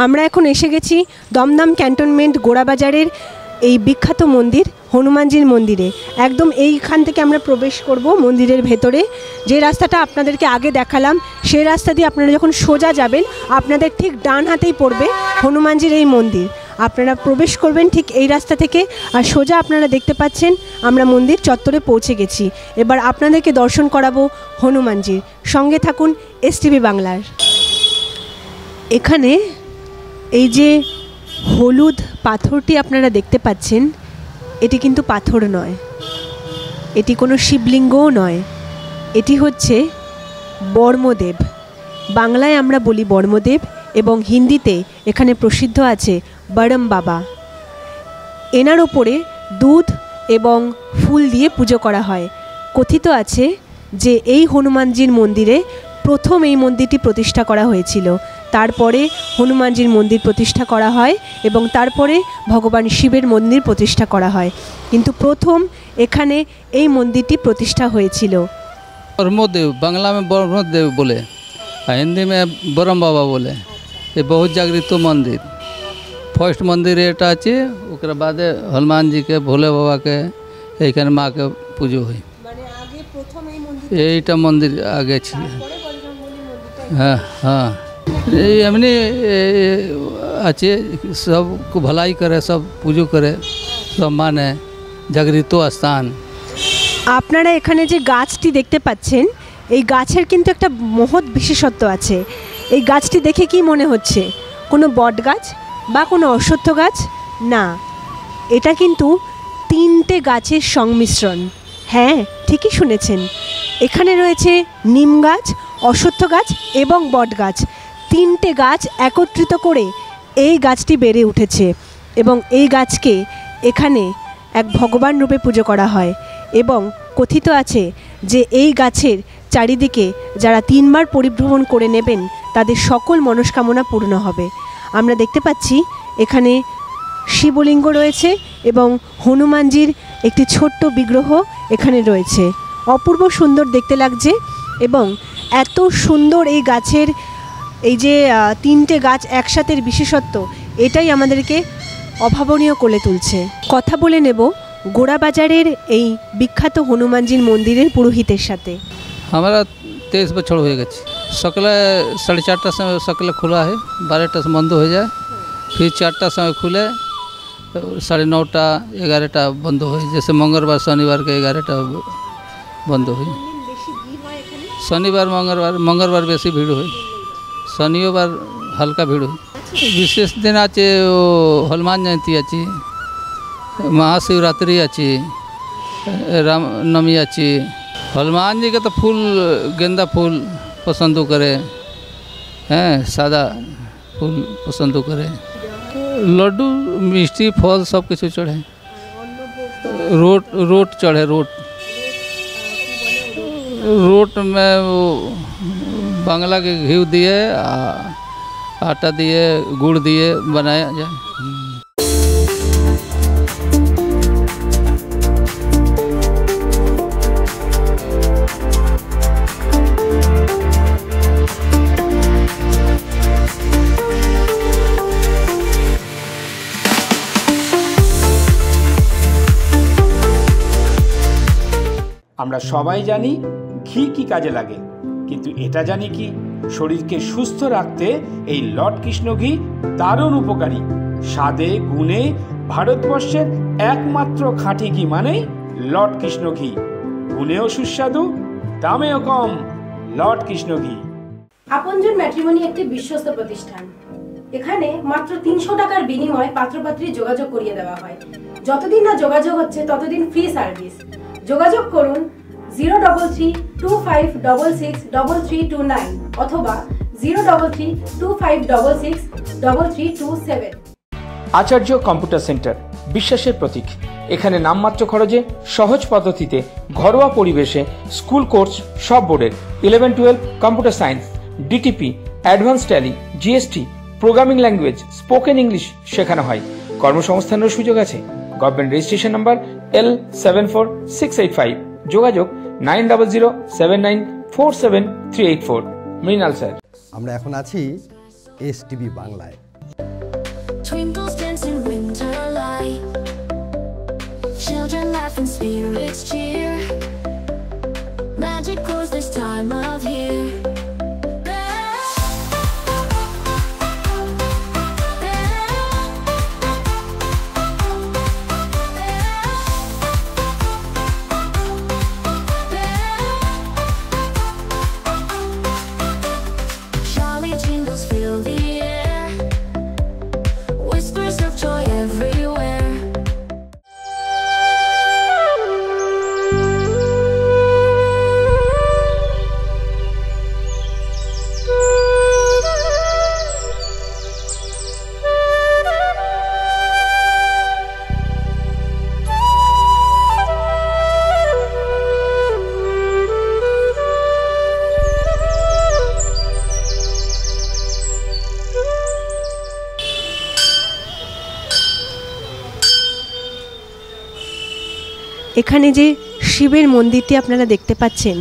আমরা এখন এসে গেছি দমদম ক্যান্টনমেন্ট গোড়াবাজারের এই বিখ্যাত মন্দির হনুমানজির মন্দিরে। একদম এইখান থেকে আমরা প্রবেশ করব মন্দিরের ভেতরে। যে রাস্তাটা আপনাদেরকে আগে দেখালাম সেই রাস্তা দিয়ে আপনারা যখন সোজা যাবেন আপনাদের ঠিক ডান হাতেই পড়বে হনুমানজির এই মন্দির। আপনারা প্রবেশ করবেন ঠিক এই রাস্তা থেকে, আর সোজা আপনারা দেখতে পাচ্ছেন আমরা মন্দির চত্বরে পৌঁছে গেছি। এবার আপনাদেরকে দর্শন করাবো হনুমানজির। সঙ্গে থাকুন STV বাংলার। এখানে এই যে হলুদ পাথরটি আপনারা দেখতে পাচ্ছেন, এটি কিন্তু পাথর নয়, এটি কোনো শিবলিঙ্গও নয়, এটি হচ্ছে বর্মদেব। বাংলায় আমরা বলি বর্মদেব এবং হিন্দিতে এখানে প্রসিদ্ধ আছে বড়ম বাবা। এনার ওপরে দুধ এবং ফুল দিয়ে পুজো করা হয়। কথিত আছে যে এই হনুমানজির মন্দিরে প্রথম এই মন্দিরটি প্রতিষ্ঠা করা হয়েছিল, তারপরে হনুমানজির মন্দির প্রতিষ্ঠা করা হয় এবং তারপরে ভগবান শিবের মন্দির প্রতিষ্ঠা করা হয়, কিন্তু প্রথম এখানে এই মন্দিরটি প্রতিষ্ঠা হয়েছিল। बर्मदेव बांग्ला में बर्मदेव बोले, हिंदी में बरम बाबा बोले। ये बहुत जागृत मंदिर फर्स्ट मंदिर एटा আছে, ओकरा बादे हनुमान जी के भोले बाबा के एखाने माँ के पूजो हुई। এইটা মন্দির আগে ছিল। হ্যাঁ হ্যাঁ, এমনি আছে, সব ভলাই করে, সব পুজো করে, সব মানে জাগৃত স্থান। আপনারা এখানে যে গাছটি দেখতে পাচ্ছেন, এই গাছের কিন্তু একটা মহৎ বিশেষত্ব আছে। এই গাছটি দেখে কি মনে হচ্ছে কোনো বট গাছ বা কোনো অশ্বত্থ গাছ? না, এটা কিন্তু তিনটে গাছের সংমিশ্রণ। হ্যাঁ, ঠিকই শুনেছেন, এখানে রয়েছে নিম গাছ, অশ্বত্থ গাছ এবং বট গাছ। তিনটে গাছ একত্রিত করে এই গাছটি বেড়ে উঠেছে এবং এই গাছকে এখানে এক ভগবান রূপে পুজো করা হয় এবং কথিত আছে যে এই গাছের চারিদিকে যারা 3 বার পরিভ্রমণ করে নেবেন তাদের সকল মনস্কামনা পূর্ণ হবে। আমরা দেখতে পাচ্ছি এখানে শিবলিঙ্গ রয়েছে এবং হনুমানজির একটি ছোট্ট বিগ্রহ এখানে রয়েছে। অপূর্ব সুন্দর দেখতে লাগছে এবং এত সুন্দর এই গাছের এই যে 3টে গাছ একসাথের বিশেষত্ব, এটাই আমাদেরকে অভাবনীয় করে তুলছে। কথা বলে নেব গোড়াবাজারের এই বিখ্যাত হনুমানজির মন্দিরের পুরোহিতের সাথে। हमारा 23 बछड़ हो गए। सकाले 4:30 समय सकाले खुला है, 12टा से बंद हो जाए, फिर 4टा समय खुले, 9:30 11टा बंद हो। जैसे मंगलवार शनिवार के 11टा बंद हो। शनिवार मंगलवार बेसी भीड़ हो, शनिवार हल्का भीड़ हो। विशेष दिन आचे हनुमान जयंती आची, महाशिवरात्रि आची, रामनवमी आची। हनुमान जी का तो फूल गेंदा फूल पसंद करे हैं, सादा फूल पसंद करे। लड्डू मिष्टी फल सब कुछ चढ़े, रोट चढ़े। रोट में वो बांग्ला के घी दिए, आटा दिए, गुड़ दिए बनाया जाए। আমরা সবাই জানি ঘি কি কাজে লাগে, কিন্তু এটা জানি কি শরীরকে সুস্থ রাখতে এই লর্ড কৃষ্ণ ঘি দারুণ উপকারী। স্বাদে গুণে ভারতবর্ষের একমাত্র খাঁটি ঘি মানেই লর্ড কৃষ্ণ ঘি। গুণেও সুস্বাদু, দামেও কম। লর্ড কৃষ্ণ ঘি। আপনজন ম্যাট্রিমনি একটি বিশ্বস্ত প্রতিষ্ঠান। এখানে মাত্র 300 টাকার বিনিময়ে পাত্রপাত্রী যোগাযোগ করিয়ে দেওয়া হয়। যতদিন না যোগাযোগ হচ্ছে ততদিন ফ্রি সার্ভিস। যোগাযোগ করুন 03325663329 অথবা 03325663327। আচার্য কম্পিউটার সেন্টার বিশ্বাসের প্রতীক। এখানে নামমাত্র খরচে সহজ পদ্ধতিতে ঘরোয়া পরিবেশে স্কুল কোর্স সব বোর্ডের 11-12 computer science, DTP, advance tally, GST, programming language, spoken English শেখানো হয়। কর্মসংস্থানের সুযোগ আছে। Government registration number L74685। যোগাযোগ 9007947384। মৃণাল স্যার। আমরা এখন আছি STV বাংলায়। twinkles dance in winter light. Children laugh and spirits cheer. Magic grows this time of year. Jolly jingles fill the air. Whispers of joy everywhere. এখানে যে শিবের মন্দিরটি আপনারা দেখতে পাচ্ছেন,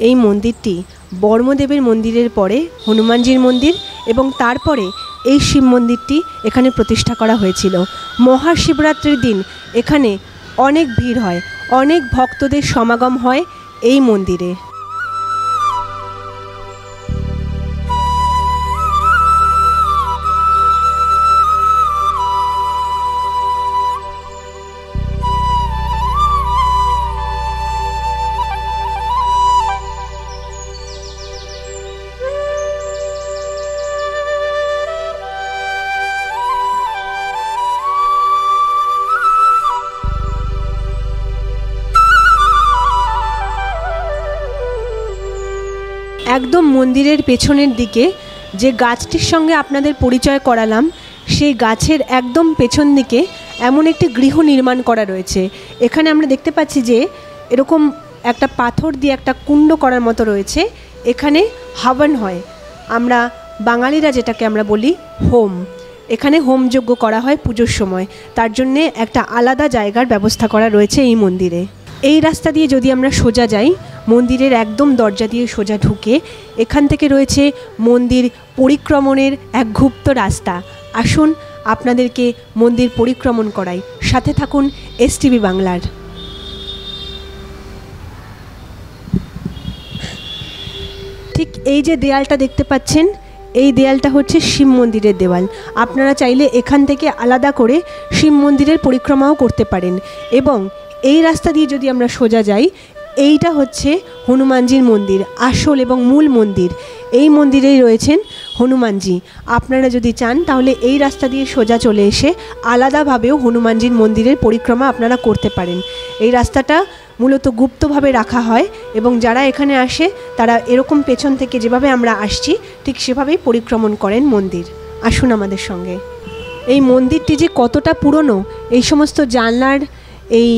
এই মন্দিরটি বর্মদেবের মন্দিরের পরে হনুমানজির মন্দির এবং তারপরে এই শিব মন্দিরটি এখানে প্রতিষ্ঠা করা হয়েছিল। মহাশিবরাত্রির দিন এখানে অনেক ভিড় হয়, অনেক ভক্তদের সমাগম হয় এই মন্দিরে। একদম মন্দিরের পেছনের দিকে যে গাছটির সঙ্গে আপনাদের পরিচয় করালাম, সেই গাছের একদম পেছন দিকে এমন একটি গৃহ নির্মাণ করা রয়েছে। এখানে আমরা দেখতে পাচ্ছি যে এরকম একটা পাথর দিয়ে একটা কুণ্ড করার মতো রয়েছে। এখানে হাবন হয়, আমরা বাঙালিরা যেটাকে আমরা বলি হোম। এখানে হোমযজ্ঞ করা হয় পুজোর সময়, তার জন্যে একটা আলাদা জায়গার ব্যবস্থা করা রয়েছে এই মন্দিরে। এই রাস্তা দিয়ে যদি আমরা সোজা যাই, মন্দিরের একদম দরজা দিয়ে সোজা ঢুকে এখান থেকে রয়েছে মন্দির পরিক্রমণের এক গুপ্ত রাস্তা। আসুন আপনাদেরকে মন্দির পরিক্রমণ করাই, সাথে থাকুন STV বাংলার। ঠিক এই যে দেয়ালটা দেখতে পাচ্ছেন, এই দেয়ালটা হচ্ছে শিব মন্দিরের দেওয়াল। আপনারা চাইলে এখান থেকে আলাদা করে শিব মন্দিরের পরিক্রমাও করতে পারেন। এবং এই রাস্তা দিয়ে যদি আমরা সোজা যাই, এইটা হচ্ছে হনুমানজির মন্দির, আসল এবং মূল মন্দির। এই মন্দিরেই রয়েছেন হনুমানজি। আপনারা যদি চান তাহলে এই রাস্তা দিয়ে সোজা চলে এসে আলাদাভাবেও হনুমানজির মন্দিরের পরিক্রমা আপনারা করতে পারেন। এই রাস্তাটা মূলত গুপ্তভাবে রাখা হয় এবং যারা এখানে আসে তারা এরকম পেছন থেকে যেভাবে আমরা আসছি ঠিক সেভাবেই পরিক্রমণ করেন মন্দির। আসুন আমাদের সঙ্গে। এই মন্দিরটি যে কতটা পুরনো, এই সমস্ত জানলার এই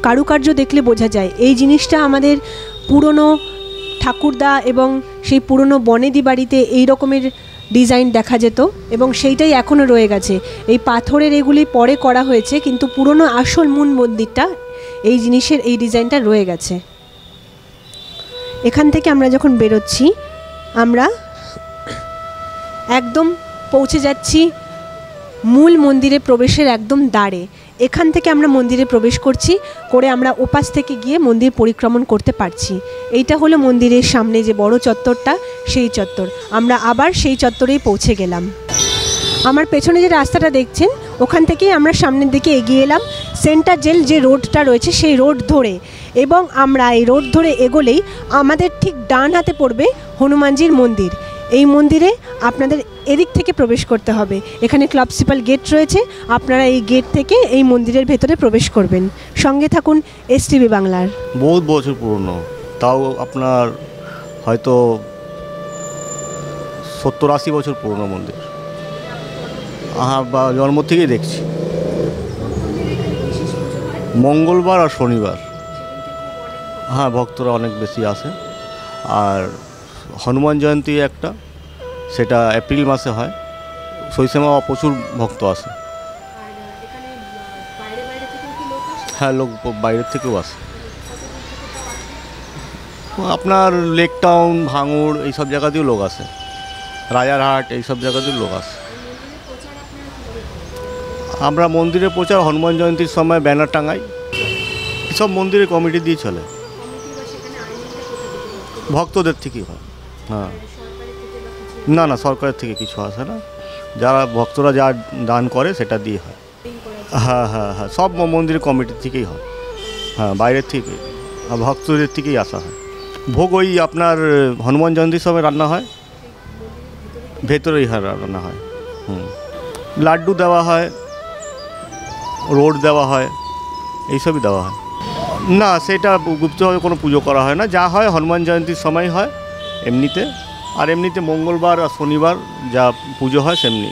কারুকার্য দেখলে বোঝা যায়। এই জিনিসটা আমাদের পুরনো ঠাকুরদা এবং সেই পুরনো বনেদি বাড়িতে এই রকমের ডিজাইন দেখা যেত এবং সেইটাই এখনও রয়ে গেছে। এই পাথরের এগুলি পরে করা হয়েছে, কিন্তু পুরনো আসল মূল মন্দিরটা এই জিনিসের এই ডিজাইনটা রয়ে গেছে। এখান থেকে আমরা যখন বেরোচ্ছি, আমরা একদম পৌঁছে যাচ্ছি মূল মন্দিরে প্রবেশের একদম দ্বারে। এখান থেকে আমরা মন্দিরে প্রবেশ করছি, করে আমরা ওপাশ থেকে গিয়ে মন্দির পরিক্রমণ করতে পারছি। এইটা হলো মন্দিরের সামনে যে বড় চত্বরটা, সেই চত্বর। আমরা আবার সেই চত্বরেই পৌঁছে গেলাম। আমার পেছনে যে রাস্তাটা দেখছেন, ওখান থেকেই আমরা সামনের দিকে এগিয়ে এলাম সেন্টার জেল যে রোডটা রয়েছে সেই রোড ধরে, এবং আমরা এই রোড ধরে এগোলেই আমাদের ঠিক ডান হাতে পড়বে হনুমানজির মন্দির। এই মন্দিরে আপনাদের এদিক থেকে প্রবেশ করতে হবে। এখানে ক্লাবসিপাল গেট রয়েছে, আপনারা এই গেট থেকে এই মন্দিরের ভেতরে প্রবেশ করবেন। সঙ্গে থাকুন STV বাংলার। বহুত বছর পুরনো, তাও আপনার হয়তো 70-80 বছর পুরনো মন্দির। বা জন্ম থেকেই দেখছি। মঙ্গলবার আর শনিবার ভক্তরা অনেক বেশি আসে। আর হনুমান জয়ন্তী একটা, সেটা এপ্রিল মাসে হয়, সেই সময় প্রচুর ভক্ত আসে। হ্যাঁ, লোক বাইরের থেকেও আসে। আপনার লেক টাউন, ভাঙড় এইসব জায়গাতেও লোক আসে, রাজারহাট এইসব জায়গাতেও লোক আসে। আমরা মন্দিরে প্রচার হনুমান জয়ন্তীর সময় ব্যানার টাঙাই, সব মন্দিরে কমিটি দিয়ে চলে, ভক্তদের থেকেই হয়। হ্যাঁ, না না, সরকারের থেকে কিছু আসে না, যারা ভক্তরা যা দান করে সেটা দিয়ে হয়। হ্যাঁ হ্যাঁ হ্যাঁ, সব মন্দিরের কমিটির থেকেই হয়। হ্যাঁ, বাইরের থেকে ভক্তদের থেকেই আসা হয়। ভোগ ওই আপনার হনুমান জয়ন্তীর সময় রান্না হয়, ভেতরেই রান্না হয়। লাড্ডু দেওয়া হয়, রোড দেওয়া হয়, এইসবই দেওয়া হয়। না, সেটা গুপ্তভাবে কোনো পুজো করা হয় না, যা হয় হনুমান জয়ন্তীর সময় হয় এমনিতে, আর এমনিতে মঙ্গলবার আর শনিবার যা পুজো হয় সেমনি।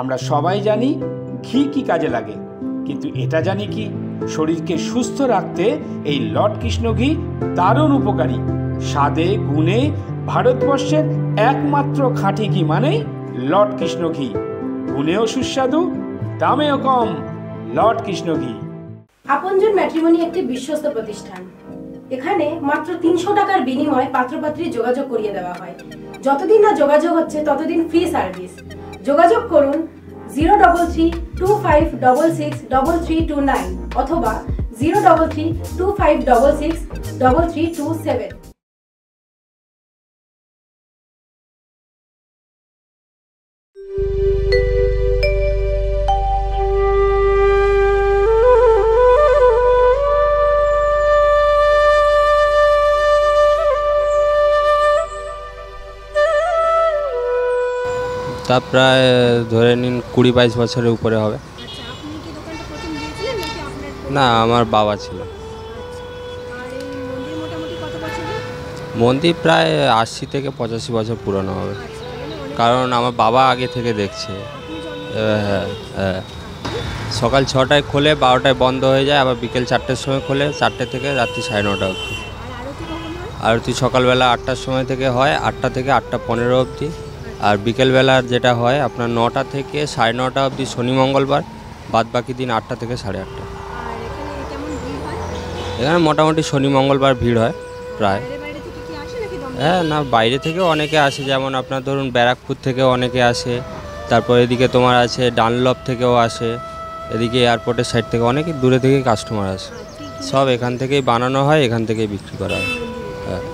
আমরা সবাই জানি ঘি কি কাজে লাগে, কিন্তু এটা জানি কি শরীরকে সুস্থ রাখতে এই লর্ড কৃষ্ণ ঘি দারুণ উপকারী। স্বাদে গুণে ভারতবর্ষের একমাত্র খাঁটি ঘি মানেই লর্ড কৃষ্ণ ঘি। গুণেও সুস্বাদু, দামেও কম। লর্ড কৃষ্ণ ঘি। আপনজন ম্যাট্রিমনি একটি বিশ্বস্ত প্রতিষ্ঠান। এখানে মাত্র 300 টাকার বিনিময়ে পাত্রপাত্রী যোগাযোগ করিয়ে দেওয়া হয়। যতদিন না যোগাযোগ হচ্ছে ততদিন ফ্রি সার্ভিস। যোগাযোগ করুন 03325663329 অথবা 03325663327। তা প্রায় ধরে নিন 20-22 বছরের উপরে হবে। না, আমার বাবা ছিল। মন্দির প্রায় 80 থেকে 85 বছর পুরনো হবে, কারণ আমার বাবা আগে থেকে দেখছে। হ্যাঁ হ্যাঁ, সকাল 6টায় খোলে, 12টায় বন্ধ হয়ে যায়, আবার বিকেল 4টের সময় খোলে, 4টে থেকে রাত্রি 9:30 অবধি। আরতি সকালবেলা 8টার সময় থেকে হয়, 8টা থেকে 8টা 15 অবধি। আর বিকেলবেলার যেটা হয় আপনার 9টা থেকে 9:30 অবধি শনি মঙ্গলবার, বাদ বাকি দিন 8টা থেকে 8:30। এখানে মোটামুটি শনি মঙ্গলবার ভিড় হয় প্রায়। হ্যাঁ, না বাইরে থেকেও অনেকে আসে, যেমন আপনার ধরুন ব্যারাকপুর থেকেও অনেকে আসে, তারপর এদিকে তোমার আছে ডানলপ থেকেও আসে, এদিকে এয়ারপোর্টের সাইড থেকে অনেকে দূরে থেকে কাস্টমার আসে। সব এখান থেকেই বানানো হয়, এখান থেকেই বিক্রি করা হয়। হ্যাঁ,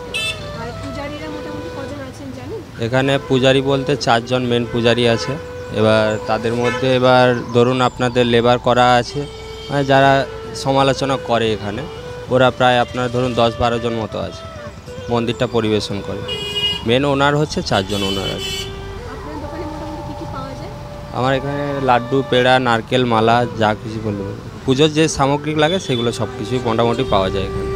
এখানে পূজারি বলতে 4 জন মেন পূজারি আছে। এবার তাদের মধ্যে এবার ধরুন আপনাদের লেবার করা আছে, মানে যারা সমালোচনা করে এখানে, ওরা প্রায় আপনার ধরুন 10-12 জন মতো আছে, মন্দিরটা পরিবেশন করে। মেন ওনার হচ্ছে 4 জন ওনার আছে। আমার এখানে লাড্ডু, পেড়া, নারকেল, মালা, যা কিছু বলতে পারবো, পুজোর যে সামগ্রিক লাগে সেগুলো সব কিছুই মোটামুটি পাওয়া যায় এখানে।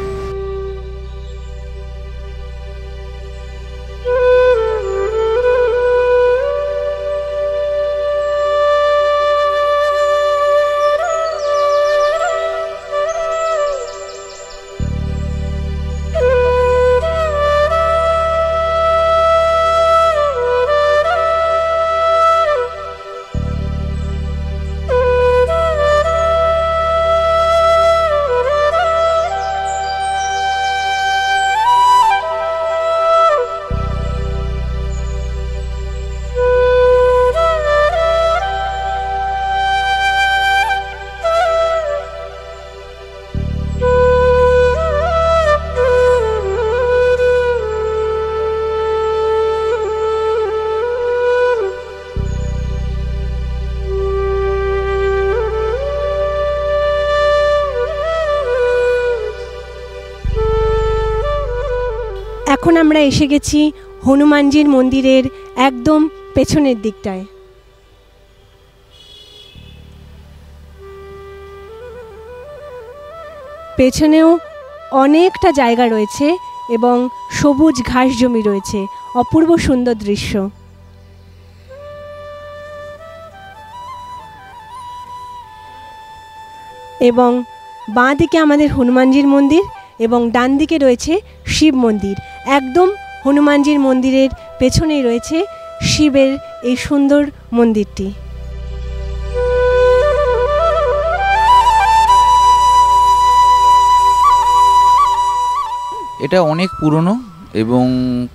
এখন আমরা এসে গেছি হনুমানজির মন্দিরের একদম পেছনের দিকটায়। পেছনেও অনেকটা জায়গা রয়েছে এবং সবুজ ঘাস জমি রয়েছে, অপূর্ব সুন্দর দৃশ্য। এবং বাঁ দিকে আমাদের হনুমানজির মন্দির এবং ডান দিকে রয়েছে শিব মন্দির। একদম হনুমানজির মন্দিরের পেছনেই রয়েছে শিবের এই সুন্দর মন্দিরটি। এটা অনেক পুরনো এবং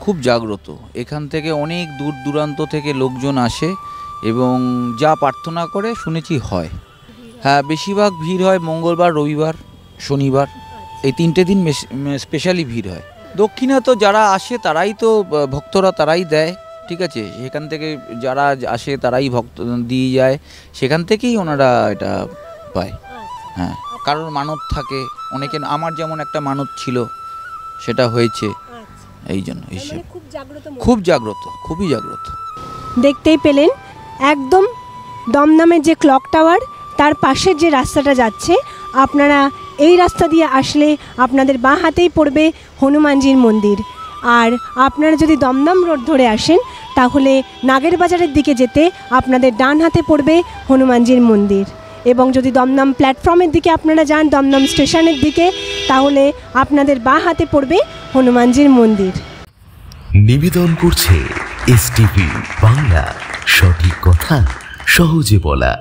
খুব জাগ্রত। এখান থেকে অনেক দূর দূরান্ত থেকে লোকজন আসে এবং যা প্রার্থনা করে শুনেছি হয়। হ্যাঁ, বেশিরভাগ ভিড় হয় মঙ্গলবার, রবিবার, শনিবার, এই 3টে দিন স্পেশালি ভিড় হয়। দক্ষিণা তো যারা আসে তারাই তো ভক্তরা তারাই দেয়, ঠিক আছে। সেখান থেকে যারা আসে তারাই ভক্ত দিয়ে যায়, সেখান থেকেই ওনারা এটা পায়। হ্যাঁ, কারোর মানত থাকে অনেকে, আমার যেমন একটা মানত ছিল সেটা হয়েছে, এই জন্য হিসেবে খুব জাগ্রত, খুবই জাগ্রত। দেখতেই পেলেন একদম দমদমের যে ক্লক টাওয়ার তার পাশের যে রাস্তাটা যাচ্ছে, আপনারা এই রাস্তা দিয়ে আসলে আপনাদের বাঁ হাতেই পড়বে হনুমানজির মন্দির। আর আপনারা যদি দমদম রোড ধরে আসেন তাহলে নাগের বাজারের দিকে যেতে আপনাদের ডান হাতে পড়বে হনুমানজির মন্দির। এবং যদি দমদম প্ল্যাটফর্মের দিকে আপনারা যান, দমদম স্টেশনের দিকে, তাহলে আপনাদের বাঁ হাতে পড়বে হনুমানজির মন্দির। নিবেদন করছে এসটিভি বাংলা, সঠিক কথা সহজে বলা।